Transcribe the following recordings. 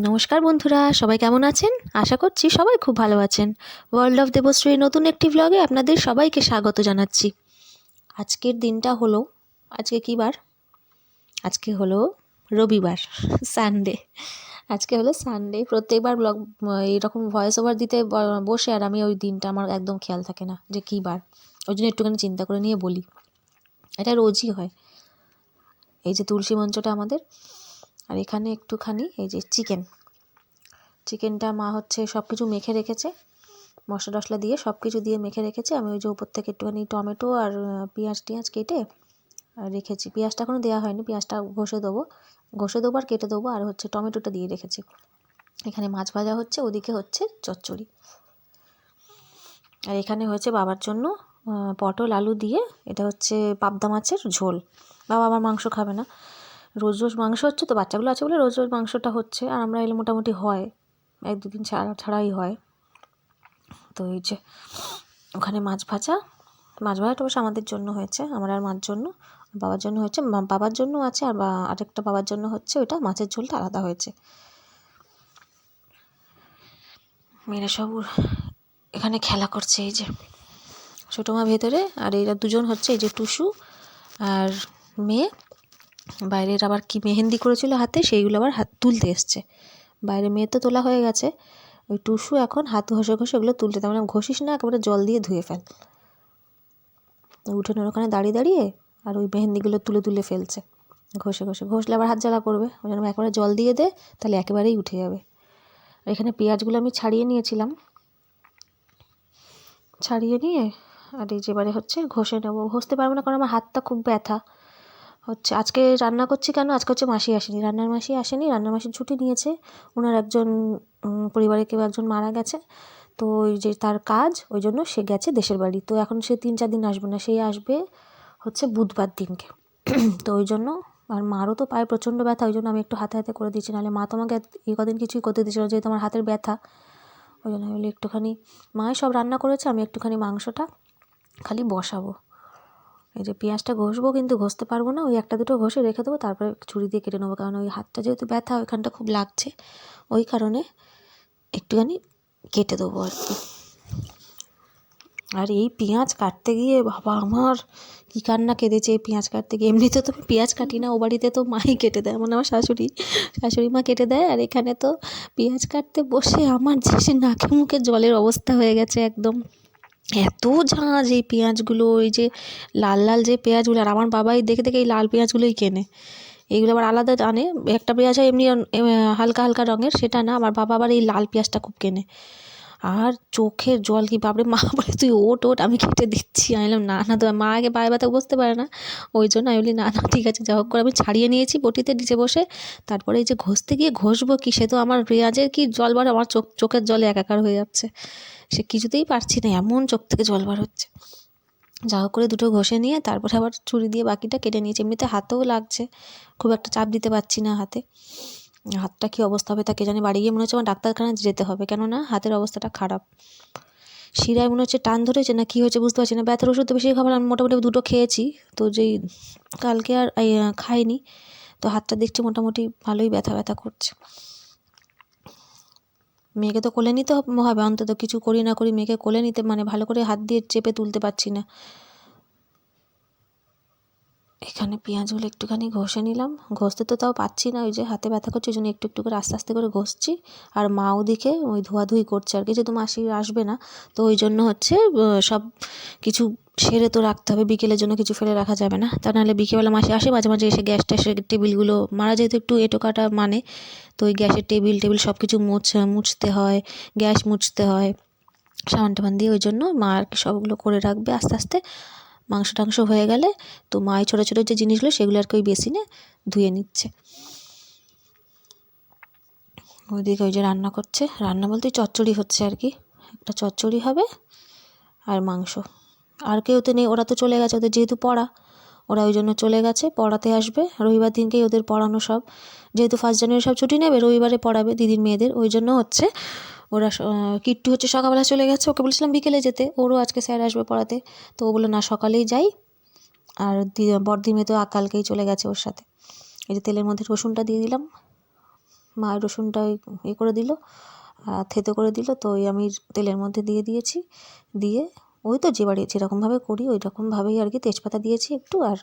নমস্কার বন্ধুরা, সবাই কেমন আছেন? আশা করছি সবাই খুব ভালো আছেন। ওয়ার্ল্ড অফ দেবশ্রীর নতুন একটি ভ্লগে আপনাদের সবাইকে স্বাগত জানাচ্ছি। আজকের দিনটা হলো, আজকে কী বার? আজকে হলো রবিবার, সানডে। আজকে হলো সানডে। প্রত্যেকবার ব্লগ এইরকম ভয়েস ওভার দিতে বসে আর আমি ওই দিনটা আমার একদম খেয়াল থাকে না যে কী বার। ওই জন্য একটুখানি চিন্তা করে নিয়ে বলি। এটা রোজই হয়। এই যে তুলসী মঞ্চটা আমাদের, আর এখানে একটুখানি এই যে চিকেনটা মা হচ্ছে সব কিছু মেখে রেখেছে, মশলা টশলা দিয়ে সব কিছু দিয়ে মেখে রেখেছে। আমি ওই যে উপর থেকে একটুখানি টমেটো আর পেঁয়াজ টিয়াজ কেটে রেখেছি। পেঁয়াজটা এখনও দেওয়া হয়নি, পেঁয়াজটা ঘষে দেবো আর কেটে দেবো। আর হচ্ছে টমেটোটা দিয়ে রেখেছি। এখানে মাছ ভাজা হচ্ছে, ওদিকে হচ্ছে চচ্চড়ি। আর এখানে হয়েছে বাবার জন্য পটল আলু দিয়ে, এটা হচ্ছে পাবদা মাছের ঝোল। বাবা আবার মাংস খাবে না, রোজ রোজ মাংস হচ্ছে তো, বাচ্চাগুলো আছে বলে রোজ রোজ মাংসটা হচ্ছে। আর আমরা এলে মোটামুটি হয়, এক দুদিন ছাড়াই হয়। তো এই যে ওখানে মাছ ভাজাটা অবশ্য আমাদের জন্য হয়েছে, আমার আর মার জন্য। বাবার জন্য হয়েছে, বাবার জন্য আছে, আর আরেকটা বাবার জন্য হচ্ছে, ওইটা মাছের ঝোলটা আলাদা হয়েছে। মেয়েরা সব এখানে খেলা করছে। এই যে ছোটো মা ভেতরে, আর এরা দুজন হচ্ছে এই যে টুসু আর মেয়ে। বাইরের আবার কি মেহেন্দি করেছিল হাতে, সেইগুলো আবার হাত তুলতে এসছে। বাইরে মেয়ে তো তোলা হয়ে গেছে, ওই টুসু এখন হাত ঘষে ওগুলো তুলতে। তেমন ঘষিস না, একেবারে জল দিয়ে ধুয়ে ফেল। উঠোনের ওখানে দাঁড়িয়ে আর ওই মেহেন্দিগুলো তুলে ফেলছে, ঘষলে আবার হাত জ্বালা করবে। ওই জন্য একবারে জল দিয়ে দে, তাহলে একেবারেই উঠে যাবে। আর এখানে পেঁয়াজগুলো আমি ছাড়িয়ে নিয়েছিলাম, ছাড়িয়ে নিয়ে আর এই যেবারে হচ্ছে ঘষে নেবো। ঘষতে পারবো না, কারণ আমার হাতটা খুব ব্যথা হচ্ছে। আজকে রান্না করছি কেন, আজকে হচ্ছে মাসি আসেনি, রান্নার মাসির ছুটি নিয়েছে। ওনার একজন পরিবারে কেউ একজন মারা গেছে, তো ওই যে তার কাজ, ওই জন্য সে গেছে দেশের বাড়ি। তো এখন সে 3-4 দিন আসবে না, সেই আসবে হচ্ছে বুধবার দিনকে। তো ওই জন্য, আর মারও তো পায়ে প্রচণ্ড ব্যথা, ওই জন্য আমি একটু হাতে করে দিচ্ছি। নাহলে মা তোমাকে এই কদিন কিছুই করতে দিচ্ছিল, যেহেতু আমার হাতের ব্যথা। ওই জন্য আমি বলি একটুখানি, মাই সব রান্না করেছে, আমি একটুখানি মাংসটা খালি বসাবো। এই যে পেঁয়াজটা ঘষবো, কিন্তু ঘষতে পারবো না, ওই একটা দুটো ঘষে রেখে দেবো, তারপরে ছুরি দিয়ে কেটে নেবো। কারণ ওই হাতটা যেহেতু ব্যথা, ওইখানটা খুব লাগছে, ওই কারণে একটুখানি কেটে দেবো আর কি। আর এই পেঁয়াজ কাটতে গিয়ে বাবা আমার কী কান্না কেঁদেছে এই পেঁয়াজ কাটতে গিয়ে। এমনিতে তো পেঁয়াজ কাটি না, ও বাড়িতে তো মাই কেটে দেয়, মানে আমার শাশুড়ি মা কেটে দেয়। আর এখানে তো পেঁয়াজ কাটতে বসে আমার যে নাকে মুখে জলের অবস্থা হয়ে গেছে একদম। এত ঝাঁঝ এই পেঁয়াজগুলো, ওই যে লাল যে পেঁয়াজগুলো। আর আমার বাবাই দেখে এই লাল পেঁয়াজগুলোই কেনে, এইগুলো আবার আলাদা আনে। একটা পেঁয়াজ হয় এমনি হালকা রঙের, সেটা না, আমার বাবা আবার এই লাল পেঁয়াজটা খুব কেনে। আর চোখের জল, কি বাপরে, মা বলে তুই ওঠ আমি কেটে দিচ্ছি। আমি বললাম না তো, মা আগে পায়ে ব্যথা বুঝতে পারে না, ওই জন্য আমি বলি না ঠিক আছে, যা হোক করে আমি ছাড়িয়ে নিয়েছি বটিতে নিচে বসে। তারপরে এই যে ঘষতে গিয়ে ঘষবো কি, সে তো আমার পেঁয়াজের কি জল বার, আমার চোখের জলে একাকার হয়ে যাচ্ছে। সে কিছুতেই পারছি না, এমন চোখ থেকে জল বার হচ্ছে। যা হোক করে দুটো ঘষে নিয়ে তারপরে আবার ছুরি দিয়ে বাকিটা কেটে নিয়েছি। এমনিতে হাতেও লাগছে, খুব একটা চাপ দিতে পারছি না হাতটা কী অবস্থা হবে তা কে জানে। বাড়ি গিয়ে মনে হচ্ছে আমার ডাক্তারখানায় যেতে হবে, কেননা হাতের অবস্থাটা খারাপ। শিরায় মনে হচ্ছে টান ধরেছে না কী হয়েছে বুঝতে পারছি না। ব্যথার ওষুধ তো বেশি খাবার, আমি মোটামুটি 2টো খেয়েছি, তো যেই কালকে আর খাইনি। তো হাতটা দেখছি মোটামুটি ভালোই ব্যথা করছে। মেয়েকে তো কোলে নিতে হবে, অন্তত কিছু করি না করি মেয়েকে কোলে নিতে, মানে ভালো করে হাত দিয়ে চেপে তুলতে পারছি না। এখানে পেঁয়াজগুলো একটুখানি ঘষে নিলাম, ঘষতে তো তাও পাচ্ছি না, ওই যে হাতে ব্যথা করছে, ওই জন্য একটু করে আস্তে করে ঘষছি। আর মা ওদিকে ওই ধোয়াধুয়ি করছে আর কি, যেহেতু মাসি আসবে না, তো ওই জন্য হচ্ছে সব কিছু সেরে তো রাখতে হবে, বিকেলের জন্য কিছু ফেলে রাখা যাবে না। তা নাহলে বিকেলবেলা মাসি আসে মাঝে এসে গ্যাস ট্যাসের টেবিলগুলো, মারা যেহেতু একটু এঁটো কাটা মানে, তো ওই গ্যাসের টেবিল সব কিছু মুছতে হয়, গ্যাস মুছতে হয় সাবান টাবান দিয়ে। ওই জন্য মা আর কি সবগুলো করে রাখবে আস্তে। মাংস টাংস হয়ে গেলে তো মাই ছোটো যে জিনিসগুলো সেগুলো আর কি ওই বেসিনে ধুয়ে নিচ্ছে। ওইদিকে ওই যে রান্না করছে, রান্না বলতে চচ্চড়ি হচ্ছে আর কি, একটা চচ্চড়ি হবে আর মাংস। আর কেউ তো নেই, ওরা তো চলে গেছে, ওদের যেহেতু পড়া, ওরা ওই জন্য চলে গেছে, পড়াতে আসবে রবিবার দিনকেই ওদের পড়ানো সব, যেহেতু 1 জানুয়ারি সব ছুটি নেবে, রবিবারে পড়াবে দিদির মেয়েদের। ওই জন্য হচ্ছে ওরা কিট্টু হচ্ছে সকালবেলা চলে গেছে, ওকে বলেছিলাম বিকেলে যেতে, ওরও আজকে স্যার আসবে পড়াতে, তো ও বললো না সকালেই যাই। আর বড়দি মেয়ে তো কালকেই চলে গেছে ওর সাথে। এই যে তেলের মধ্যে রসুনটা দিয়ে দিলাম, মা রসুনটা করে দিল, থেতো করে দিল। তো ওই আমি তেলের মধ্যে দিয়ে দিয়েছি, দিয়ে ওই তো যেরকমভাবে করি ওই রকমভাবেই আর কি তেজপাতা দিয়েছি একটু, আর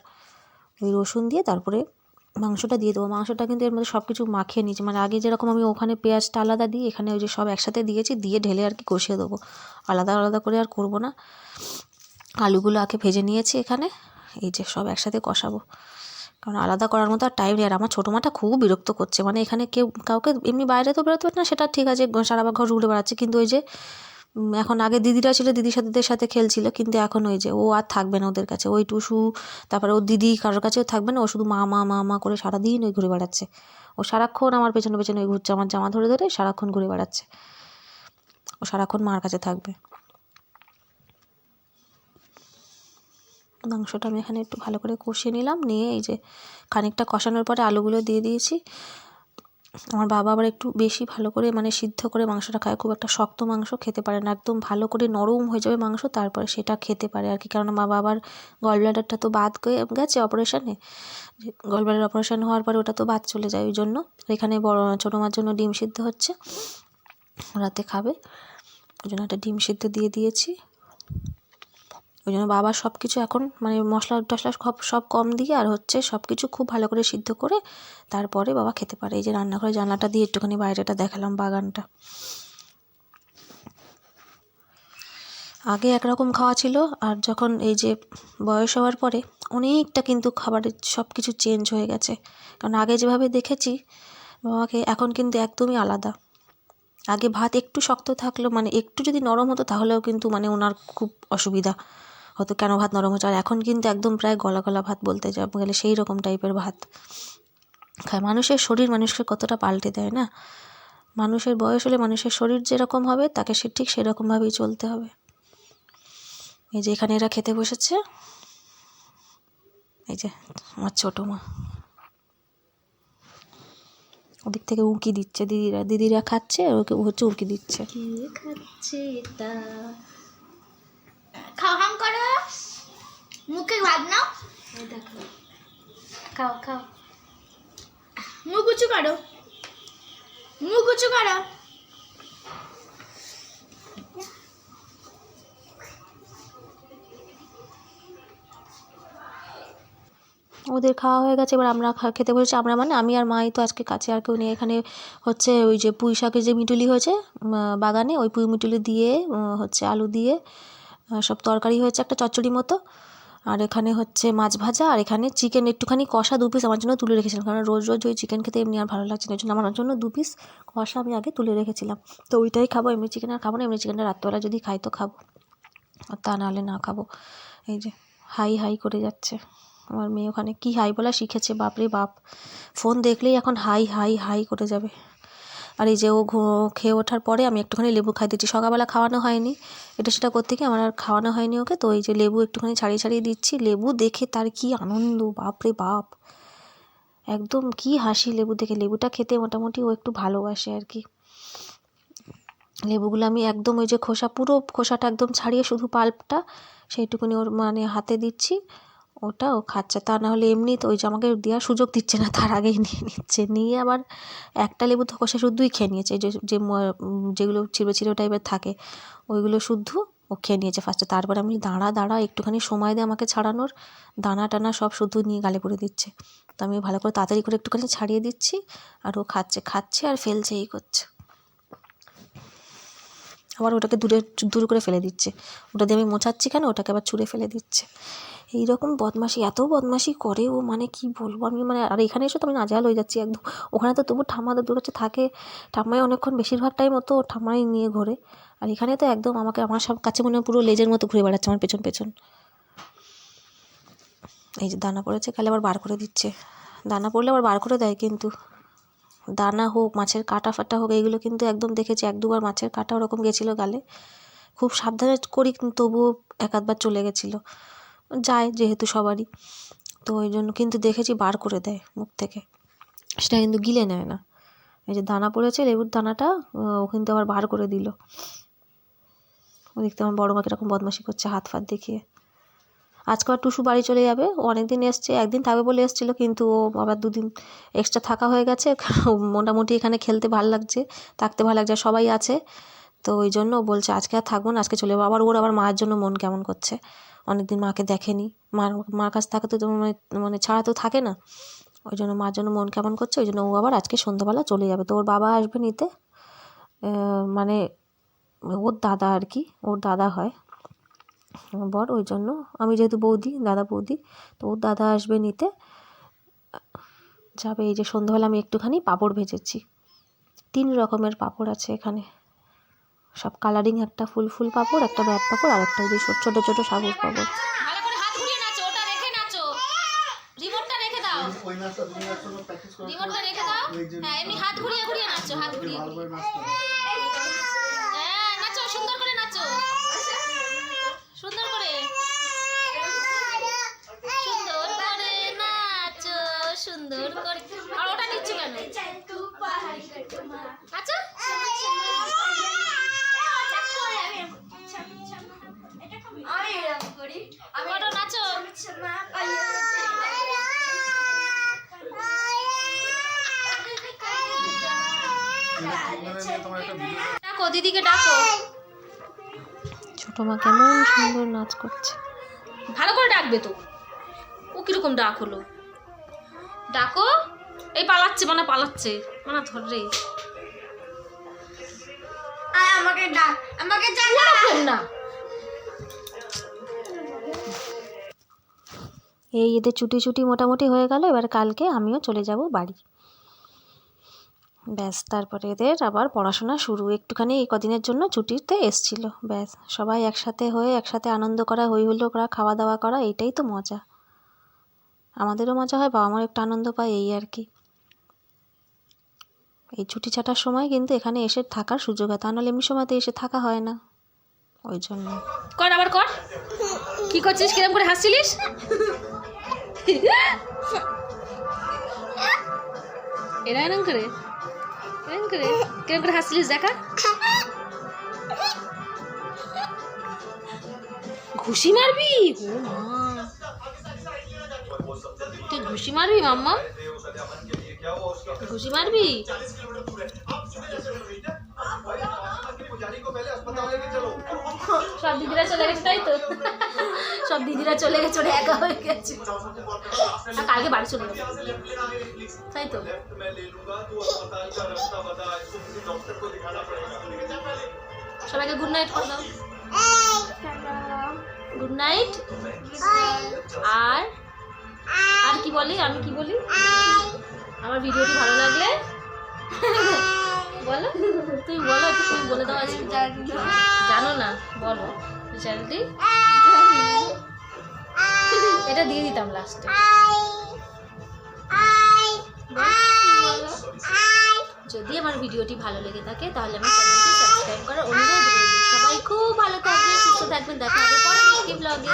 ওই রসুন দিয়ে তারপরে মাংসটা দিয়ে দেবো। মাংসটা কিন্তু এর মধ্যে সব কিছু মাখিয়ে নিয়েছি, মানে আগে যেরকম আমি ওখানে পেঁয়াজটা আলাদা দিই, এখানে ওই যে সব একসাথে দিয়েছি, দিয়ে ঢেলে আর কি কষিয়ে দেবো, আলাদা আলাদা করে আর করবো না। আলুগুলো আগে ভেজে নিয়েছি এখানে, এই যে সব একসাথে কষাবো, কারণ আলাদা করার মতো আর টাইম নেই। আর আমার ছোটো মাটা খুব বিরক্ত করছে, মানে এখানে কাউকে এমনি বাইরে তো বেরোতে পারে না, সেটা ঠিক আছে, সারা ঘর ঘুরে বেড়াচ্ছে, কিন্তু ওই যে এখন আগে দিদিরা ছিল, দিদির সাথে খেলছিল, কিন্তু এখন ওই যে ও আর থাকবে না ওদের কাছে, ওই টুসু তারপরে ওর দিদি কারোর কাছেও থাকবে না, ও শুধু মা মা মা মা করে সারাদিন ওই ঘুরে বেড়াচ্ছে। ও সারাক্ষণ আমার পেছনে পেছনে ওই ঘুরছে, আমার জামা ধরে ধরে সারাক্ষণ ঘুরে বেড়াচ্ছে, ও সারাক্ষণ মার কাছে থাকবে। মাংসটা আমি এখানে একটু ভালো করে কষিয়ে নিলাম, নিয়ে এই যে খানিকটা কষানোর পরে আলুগুলো দিয়ে দিয়েছি। আমার বাবা আবার একটু বেশি ভালো করে মানে সিদ্ধ করে মাংসটা খায়, খুব একটা শক্ত মাংস খেতে পারে না, একদম ভালো করে নরম হয়ে যাবে মাংস তারপরে সেটা খেতে পারে আর কি। কারণ বাবা আবার গলব্লাডারটা তো বাদ গেছে অপারেশনে, গলব্লাডার অপারেশন হওয়ার পরে ওটা তো বাদ চলে যায়, ওই জন্য এখানে ছোটো মার জন্য ডিম সিদ্ধ হচ্ছে, রাতে খাবে, ওই জন্য একটা ডিম সিদ্ধ দিয়ে দিয়েছি। ওই জন্য বাবা সব কিছু এখন মানে মশলা টশলা সব কম দিয়ে আর হচ্ছে সব কিছু খুব ভালো করে সিদ্ধ করে তারপরে বাবা খেতে পারে। এই যে রান্নাঘরে জানলাটা দিয়ে একটুখানি বাইরেটা দেখালাম, বাগানটা। আগে একরকম খাওয়া ছিল, আর যখন এই যে বয়স হওয়ার পরে অনেকটা কিন্তু খাবারের সব কিছু চেঞ্জ হয়ে গেছে। কারণ আগে যেভাবে দেখেছি বাবাকে, এখন কিন্তু একদমই আলাদা। আগে ভাত একটু শক্ত থাকলো, মানে একটু যদি নরম হতো তাহলেও কিন্তু মানে ওনার খুব অসুবিধা হতো, কেন ভাত নরম হচ্ছে। আর এখন কিন্তু একদম প্রায় গলা গলা ভাত বলতে গেলে সেই রকম টাইপের ভাত খায়। মানুষের শরীর মানুষকে কতটা পাল্টে দেয় না, মানুষের বয়স হলে মানুষের শরীর যেরকম হবে তাকে সে ঠিক সেরকমভাবেই চলতে হবে। এই যে এখানে এরা খেতে বসেছে, এই যে আমার ছোটো মা ওদিক থেকে উঁকি দিচ্ছে, দিদিরা খাচ্ছে, ওকে হচ্ছে উঁকি দিচ্ছে। কে খাচ্ছে এটা? খাও, হাম করো, মুখে ভাত নাও, দেখো, খাও খাও, মুখ উঁচু করো, মুখ উঁচু করো। ওদের খাওয়া হয়ে গেছে, এবার আমরা খেতে বসেছি। আমরা মানে আমি আর মাই তো আজকে কাছে, আর কেউ নেই। এখানে হচ্ছে ওই যে পুঁই শাকের যে মিটুলি হয়েছে বাগানে, ওই পুঁই মিটুলি দিয়ে হচ্ছে আলু দিয়ে সব তরকারি হয়েছে, একটা চচ্চড়ি মতো। আর এখানে হচ্ছে মাছ ভাজা, আর এখানে চিকেন একটুখানি কষা 2 পিস আমার জন্য তুলে রেখেছিলাম, কারণ রোজ রোজ ওই চিকেন খেতে এমনি আর ভালো লাগছে না, ওই জন্য আমার জন্য 2 পিস কষা আমি আগে তুলে রেখেছিলাম। তো ওইটাই খাবো, এমনি চিকেন আর খাবো না, এমনি চিকেনটা রাত্রেবেলা যদি খাই তো খাবো, আর তা নাহলে না খাবো। এই যে হাই হাই করে যাচ্ছে আমার মেয়ে, ওখানে কি হাই বলা শিখেছে, বাপরে বাপ, ফোন দেখলেই এখন হাই হাই হাই করে যাবে। আর এই যে ও খেয়ে ওঠার পরে আমি একটুখানি লেবু খাই দিচ্ছি, সকালবেলা খাওয়ানো হয়নি, এটা সেটা করতে গিয়ে আমার আর খাওয়ানো হয়নি ওকে। তো এই যে লেবু একটুখানি ছাড়িয়ে ছাড়িয়ে দিচ্ছি, লেবু দেখে তার কি আনন্দ, বাপরে বাপ, একদম কি হাসি লেবু দেখে। লেবুটা খেতে মোটামুটি ও একটু ভালোবাসে আর কি। লেবুগুলো আমি একদম ওই যে পুরো খোসাটা একদম ছাড়িয়ে শুধু পাল্পটা সেইটুকুনি ওর মানে হাতে দিচ্ছি, ওটা ও খাচ্ছে। তা না হলে এমনি তো ওই যে আমাকে দেওয়ার সুযোগ দিচ্ছে না, তার আগেই নিয়ে নিচ্ছে, নিয়ে আবার একটা লেবু তো খোসা শুদ্ধই খেয়ে নিয়েছে, যেগুলো ছিঁড়ো ছিঁড়ো টাইপের থাকে ওইগুলো শুদ্ধ ও খেয়ে নিয়েছে ফার্স্টে। তারপরে আমি দাঁড়া একটুখানি সময় দে আমাকে ছাড়ানোর, দানা টানা সব শুদ্ধ নিয়ে গালে পড়ে দিচ্ছে। তো আমি ভালো করে তাড়াতাড়ি করে একটুখানি ছাড়িয়ে দিচ্ছি, আর ও খাচ্ছে আর ফেলছে, এই করছে। আবার ওটাকে দূর করে ফেলে দিচ্ছে, ওটা দিয়ে আমি মোছাচ্ছি কেন, ওটাকে আবার ছুঁড়ে ফেলে দিচ্ছে। এই রকম বদমাশি, এত বদমাশি করে ও, মানে কি বলবো আমি, মানে আর এখানে এসে তো আমি নাজেহাল হয়ে যাচ্ছি একদম। ওখানে তো তবু ঠাম্মা দাদুর কাছে থাকে, ঠাম্মাই অনেকক্ষণ বেশিরভাগ টাইম তো ঠাম্মাই নিয়ে ঘোরে, আর এখানে তো একদম আমার সব কাছে মনে হয় পুরো লেজের মতো ঘুরে বেড়াচ্ছে আমার পেছন পেছন। এই যে দানা পড়েছে, কালে আবার বার করে দিচ্ছে, দানা পড়লে আবার বার করে দেয়, কিন্তু দানা হোক মাছের কাঁটা ফাটা হোক এইগুলো কিন্তু একদম দেখেছি 1-2 বার মাছের কাঁটা ওরকম গেছিলো গালে, খুব সাবধানে করি কিন্তু তবুও 1-8 বার চলে গেছিলো, যায় যেহেতু সবারই, তো ওই জন্য কিন্তু দেখেছি বার করে দেয় মুখ থেকে, সেটা কিন্তু গিলে নেয় না। এই যে দানা পড়েছে লেবুর দানাটা, ও কিন্তু আবার বার করে দিল। ও দেখতে আমার বড় মা কিরকম বদমাশি করছে হাত ফাত দেখিয়ে। আজকে আর টুসু বাড়ি চলে যাবে, ও অনেকদিন এসছে, একদিন থাকবে বলে এসেছিলো, কিন্তু ও আবার 2 দিন এক্সট্রা থাকা হয়ে গেছে। মোটামুটি এখানে খেলতে ভালো লাগছে, থাকতে ভালো লাগছে, সবাই আছে, তো ওই জন্য ও বলছে আজকে আর থাকবো না, আজকে চলে যাবো। আবার ওর আবার মায়ের জন্য মন কেমন করছে, অনেকদিন মাকে দেখেনি, মার কাছে থাকে তো মানে ছাড়া তো থাকে না, ওই জন্য মার জন্য মন কেমন করছে, ওই জন্য ও আবার আজকে সন্ধ্যাবেলা চলে যাবে। তো ওর বাবা আসবে নিতে, মানে ওর দাদা আর কি, ওর দাদা হয় বর, ওই জন্য আমি যেহেতু বৌদি, দাদা বৌদি, তো ওর দাদা আসবে নিতে যাবে। এই যে সন্ধ্যাবেলা আমি একটুখানি পাঁপড় ভেজেছি, 3 রকমের পাঁপড় আছে এখানে, সব কালারিং, একটা ফুল ফুল পাঁপড়, একটা ব্যাট পাঁপড়, আর একটা ওই যে ছোটো ছোটো সাবুজ পাঁপড়। ভালো করে হাত ঘুরিয়ে নাচো, ওটা রেখে নাচো, রিমোটটা রেখে দাও, রিমোটটা রেখে দাও। হ্যাঁ, এমনি হাত ঘুরিয়ে ঘুরিয়ে নাচো, হাত ঘুরিয়ে ঘুরিয়ে। হ্যাঁ, নাচো, সুন্দর করে নাচো, সুন্দর করে, সুন্দর করে নাচো, সুন্দর করে। আর ওটা নিচ্ছি কেন? আচ্ছা, ওটা নাচো। ডাকো দিদিকে, ডাকো। ছোটো মা কেমন সুন্দর নাচ করছে, ভালো করে ডাকবে তো, ও কিরকম ডাক হলো, ডাকো। এই পালাচ্ছে, মানে পালাচ্ছে, মানে ধর রে, আমাকে ডাক, আমাকে ওরকম না। এই এদের ছুটি মোটামুটি হয়ে গেল, এবার কালকে আমিও চলে যাব বাড়ি, ব্যাস। তারপরে এদের আবার পড়াশোনা শুরু, একটুখানি এই কদিনের জন্য ছুটিতে এসছিল, ব্যাস। সবাই একসাথে হয়ে একসাথে আনন্দ করা, হই হুল্লোড় করা, খাওয়া দাওয়া করা, এইটাই তো মজা, আমাদেরও মজা হয়, বাবা মার একটু আনন্দ পায়, এই আর কি। এই ছুটি ছাটার সময় কিন্তু এখানে এসে থাকার সুযোগ হয়, তা নাহলে এমনি সময়তে এসে থাকা হয় না, ওই জন্য। কর, আবার কর, কি করছিস, কিরম করে হাসছিলিস? এরা এরম করে, এরম করে, কিরম করে হাসছিলিস দেখা। ঘুষি মারবি? ও মা, তুই ঘুষি মারবি মাম্মা, ঘুষি মারবি? সব দিদিরা চলে গেছে, তাই তো? সব দিদিরা চলে গেছে, ওরা একা হয়ে গেছে, আর কালকে বাড়ি চলে যাবে, তাই তো? সবাইকে গুড নাইট করে দাও, গুড নাইট। আর আর কি বলি, আমি কি বলি, আমার ভিডিওটি ভালো লাগলে বলো, তুমি বলো, একটু তুমি বলে দাও, আজকে জানো না, বলো চ্যানেলটি, এটা দিয়ে দিতাম লাস্টে। যদি আমার ভিডিওটি ভালো লেগে থাকে তাহলে আমার চ্যানেলটি সাবস্ক্রাইব করার অনুরোধ রইল। সবাই খুব ভালো থাকবেন, সুস্থ থাকবেন, দেখা হবে পরের একটি ব্লগে।